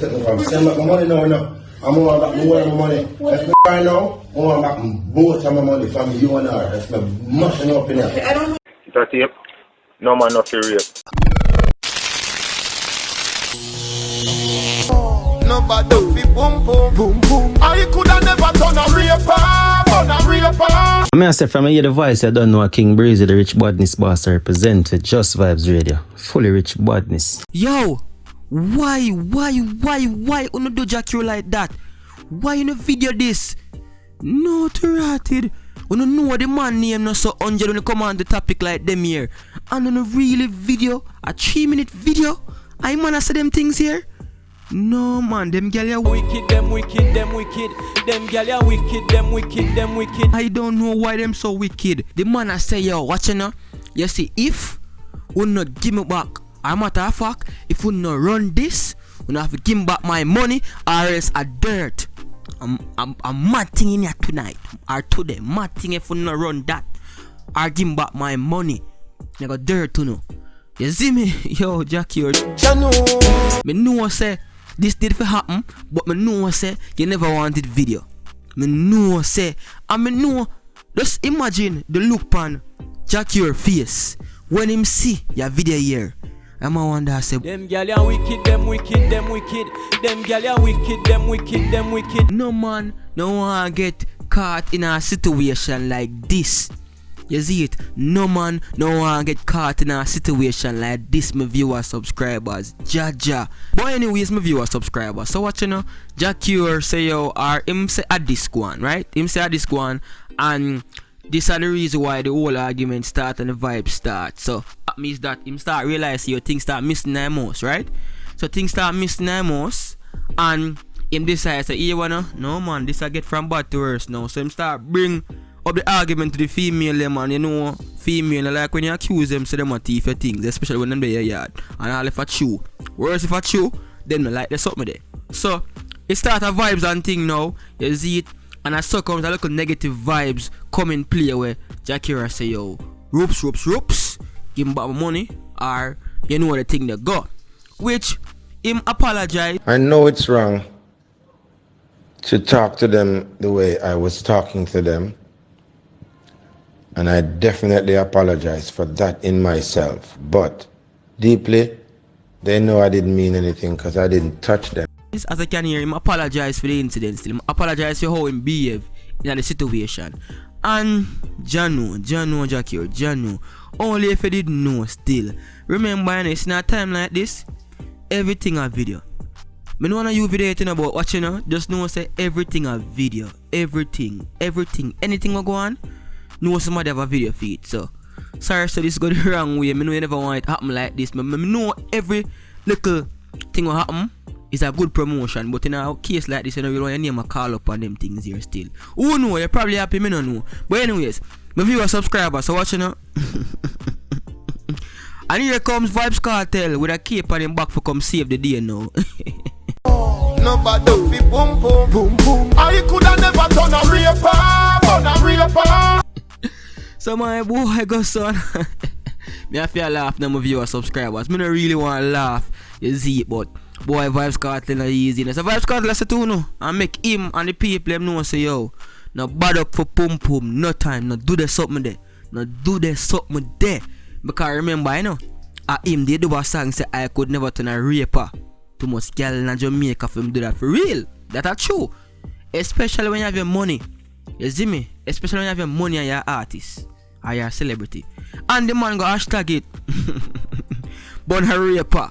take me from? Send back my money now, no. I'm going back more my money. If me right now, I want back both of my money from you and her. That's me mashing up in here. I don't know. That tape? No man, not serious. Nobody boom boom boom boom. I coulda never done a raper. I mean, I say from here the voice I don't know a King Breezy, the Rich Badness boss, represent with Just Vibes Radio. Fully Rich Badness. Yo, why you do Jack you like that? Why you no video this? No to rotted. You no know the man name not so 100 when you come on the topic like them here. And on a really video, a 3-minute video, I man I say them things here. No man, them gal ya wicked, them wicked. Them gal ya wicked, them wicked. I don't know why them so wicked. The man I say, yo, watch you know. You see, if we not give me back, a matter of fact, if we not run this, we not have to give me back my money, or else a dirt. I'm mad thing in here tonight, or today, mad thing if we not run that, or give me back my money. I got dirt to know. You see me? Yo, Jackie, me know say this did for happen, but me know say you never wanted video. Me know say, and me know, just imagine the look on Jack your face when him see your video here. I'm a wonder say them gal ya wicked, them wicked. Them gal ya wicked, them wicked. No man, no one get caught in a situation like this. You see it? No man, no one get caught in a situation like this, my viewers, subscribers. JAH. But anyways, my viewers, subscribers. So what you know, Jack Cure say yo, or him say a disc one, right? Him say a disc one, and this is the reason why the whole argument start and the vibe start. So that means that him start realize your things start missing their most, right? So things start missing their most, and him decide say, you wanna? No man, this I get from bad to worse now. So him start bring up the argument to the female them, and you know, female like when you accuse them, say them a thief your things, especially when them in your yard. And all if a chew. Worse if a chew, then like there's something there. So it start a vibes and thing now, you see it, and as so comes a little negative vibes come in play where Jakira say yo, ropes, give him back my money, or you know the thing they got. Which him apologize. I know it's wrong to talk to them the way I was talking to them. And I definitely apologize for that in myself. But deeply, they know I didn't mean anything because I didn't touch them. As I can hear him apologize for the incident still. Him apologize for how him behave in the situation. And Janu, only if you didn't know still. Remember, it's in a time like this, everything a video. I don't want to you video about watching, you know? Just know say everything a video. Everything. Anything will go on. Know somebody have a video feed, so sorry, so this go the wrong way. I know you never want it to happen like this. I know every little thing will happen is a good promotion, but in a case like this, you know, you don't want your name a call up on them things here still. Who know? You're probably happy, me don't know. But anyways, my viewer subscriber, so watch you know. And here comes VYBZ KARTEL with a cape on him back for come save the day now. Nobody boom boom. I coulda never done a raper. So my boy, I go son. Me have to laugh now, my viewer subscribers. Me don't really want to laugh, you see it, but boy, VYBZ KARTEL not easy. So VYBZ KARTEL I say too no, and make him and the people them know say yo, no bad up for pum, no time, no do the something there. Because remember, you know, him they do a song say I could never turn a raper. Too much girl in Jamaica for him do that for real. That's true. Especially when you have your money. You see me? Especially when you have your money and you're an artist. Or you're a celebrity. And the man go hashtag it. Born a raper.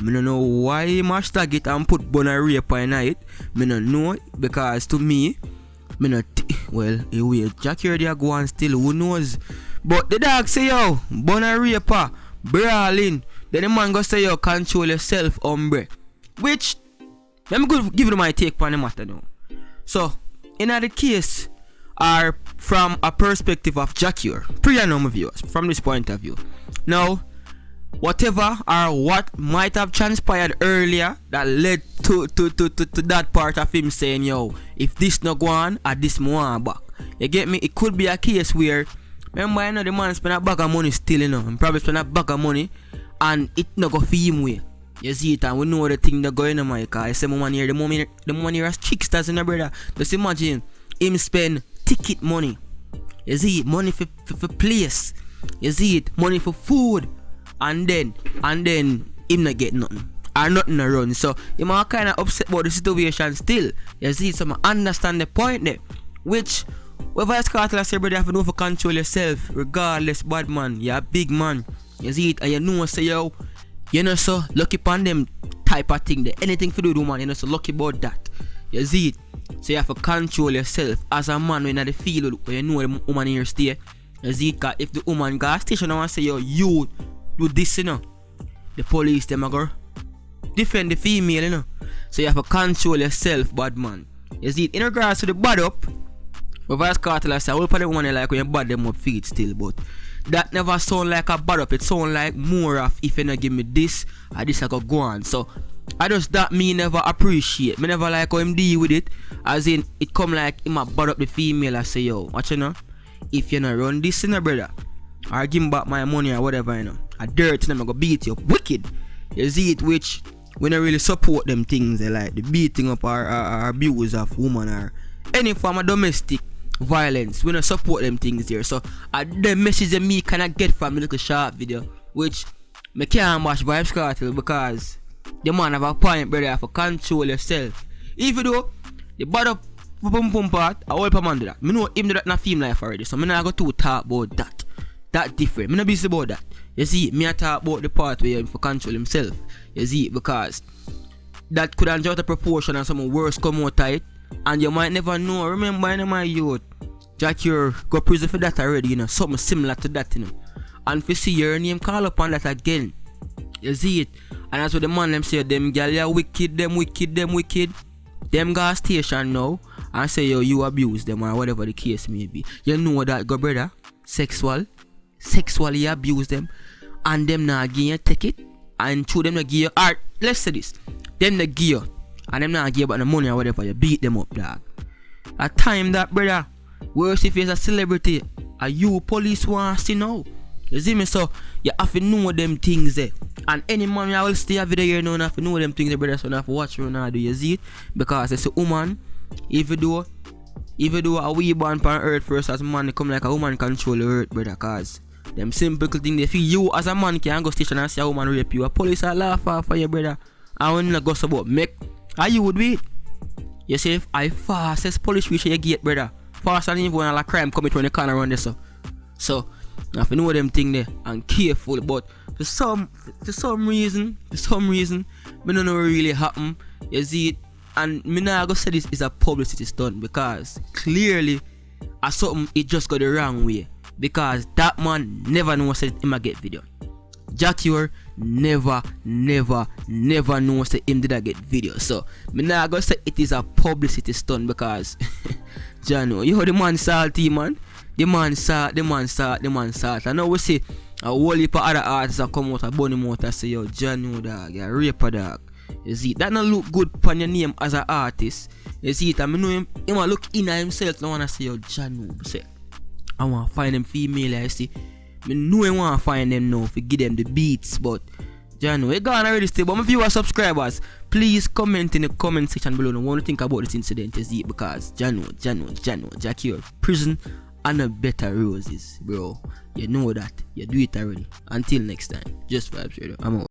Me don't know why he hashtag it and put born a raper in it. Me don't know it because to me not well, anyway, Jack already go on still, who knows? But the dog say yo, born a raper, brawling. Then the man go say yo, control yourself, hombre. Which let me go give you my take on the matter now. So in the case, are from a perspective of Jacure, pre-normal viewers, from this point of view. Now, whatever or what might have transpired earlier that led to that part of him saying, yo, if this not go on, or this more back. You get me? It could be a case where, remember, you know, the man spend a bag of money still, you know, and probably spend a bag of money, and it not go for him way. You see it, and we know the thing that going on, my car. I say, man here, the moment here as tricksters in the brother. Just imagine him spend ticket money. You see it, money for place. You see it, money for food, and then him not get nothing. Or nothing to run. So you might kind of upset about the situation still. You see, so I understand the point there. Which whether it's Cartel, I say, brother, you have to know for control yourself. Regardless, bad man, you're a big man. You see it, and you know, say yo, you know, so lucky upon them type of thing there. Anything for do, man, you know, so lucky about that. You see it. So you have to control yourself as a man when you the field where you know the woman here stay. You see it, cause if the woman go station and say yo, you do this, you know, the police them a go defend the female, you know. So you have to control yourself, bad man. You see it, in regards to the bad up, Vice Cartel I say, I will probably want to like when you bad them up feet still, but that never sound like a bad up. It sound like more of if you not give me this, or this I could go on. So I just that me never appreciate. Me never like how him deal with it. As in it come like him a bad up the female. I say yo, watch you know. If you not run this in a brother, or give me back my money or whatever, you know, a dirt them I go beat you up wicked. You see it, which we don't really support them things like the beating up or abuse of woman or any form of domestic violence. We don't support them things there. So the message that me kind of get from the little short video, which me can't watch Vybz Kartel because the man have a point, brother. You have to control yourself. Even though the bad up pum part, I will man do that. Me know him do that in a film life already, so me not go to talk about that. That different. Me not busy about that. You see, me a talk about the part where he for control himself. You see, because that could have just a proportion and some worse come out of it, and you might never know. Remember, in my youth, Jack, you go prison for that already, you know, something similar to that, you know. And if you see your name call upon that again, you see it, and that's what the man them say, them gal are wicked, them wicked. Them got station now and say yo, you abuse them or whatever the case may be. You know that, go brother, sexually abuse them, and them not give you take it, and through them not give you art. Let's say this, them not give you, and them not give you about the money or whatever. You beat them up, dog. At time that brother, worse if you're a celebrity, are you police want to see now? You see me? So you have to know them things there. And any man I will stay a video here now, you have to know them things there, brother. So you have to watch what you do. You see it? Because it's a woman, even though a wee born on earth first as a man, they come like a woman control the earth, brother. Cause them simple thing they feel you as a man can go station and see a woman rape you. A police will laugh off for you, brother. And when you go about make, how you would be? You say if I fastest police reach your gate, brother. Faster than even when a crime commit when the corner around there. So you have to know them thing there and careful. But for some reason, me don't know what really happen. You see it, and me now go say this is a publicity stunt because clearly as something it just got the wrong way. Because that man never know said him a get video. Jack never know say him did a get video. So me now go say it is a publicity stunt because Jano, you know the man salty, man. The man salt. I know we see a whole heap of other artists that come out of bunny mouth and say yo, Jano dog, you're a raper dog. You see, that don't look good upon your name as an artist. You see it, and I know him want look in at himself. I want to say yo, Jano, say I want to find them female, I see. I know I want to find them now to give them the beats, but Jano, you gone already still. But my viewers, subscribers, please comment in the comment section below. What do you think about this incident? You see, because Jano, Jack here, prison and a better roses, bro. You know that. You do it already. Until next time, just vibes, I'm out.